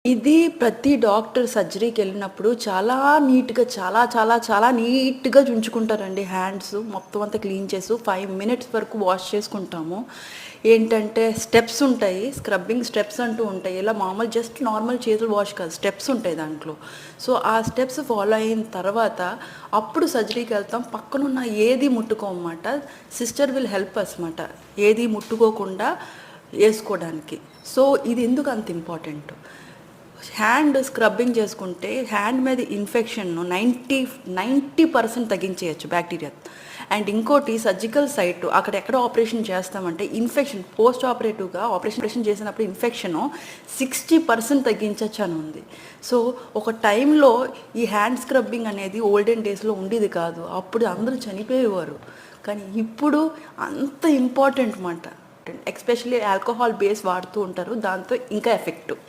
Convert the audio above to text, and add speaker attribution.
Speaker 1: ఇది ప్రతి డాక్టర్ సర్జరీకెళ్ళినప్పుడు చాలా నీట్‌గా చాలా నీట్‌గా ఉంచుకుంటారండి హ్యాండ్స్. మొత్తం అంతా క్లీన్ చేసి 5 మినిట్స్ వరకు వాష్ చేసుకుంటాము. ఏంటంటే స్టెప్స్ ఉంటాయి. స్క్రబ్బింగ్ స్టెప్స్ అంటూ ఉంటాయి. ఇలా మామూలు జస్ట్ నార్మల్ చేతులు వాష్ కాదు. స్టెప్స్ ఉంటాయి దాంట్లో. సో, ఆ స్టెప్స్ ఫాలో అయిన తర్వాత అప్పుడు సర్జరీకెళ్తాం. పక్కనున్న ఏది ముట్టుకోమమాట. సిస్టర్ విల్ హెల్ప్ అస్ మాట. ఏది ముట్టుకోకుండా ఏసుకోడానికి. సో, ఇది ఎందుకు అంత ఇంపార్టెంట్? హ్యాండ్ స్క్రబ్బింగ్ చేసుకుంటే హ్యాండ్ మీద ఇన్ఫెక్షన్ను 90% తగ్గించేయచ్చు బ్యాక్టీరియా. అండ్ ఇంకోటి సర్జికల్ సైట్ అక్కడెక్కడ ఆపరేషన్ చేస్తామంటే ఇన్ఫెక్షన్ పోస్ట్ ఆపరేటివ్గా ఆపరేషన్ చేసినప్పుడు ఇన్ఫెక్షను 60% తగ్గించచ్చు అని ఉంది. సో ఒక టైంలో ఈ హ్యాండ్ స్క్రబ్బింగ్ అనేది ఓల్డెన్ డేస్లో ఉండేది కాదు. అప్పుడు అందరూ చనిపోయేవారు. కానీ ఇప్పుడు అంత ఇంపార్టెంట్ మాట. ఎస్పెషల్లీ ఆల్కహాల్ బేస్ వాడుతూ ఉంటారు. దాంతో ఇంకా ఎఫెక్టివ్.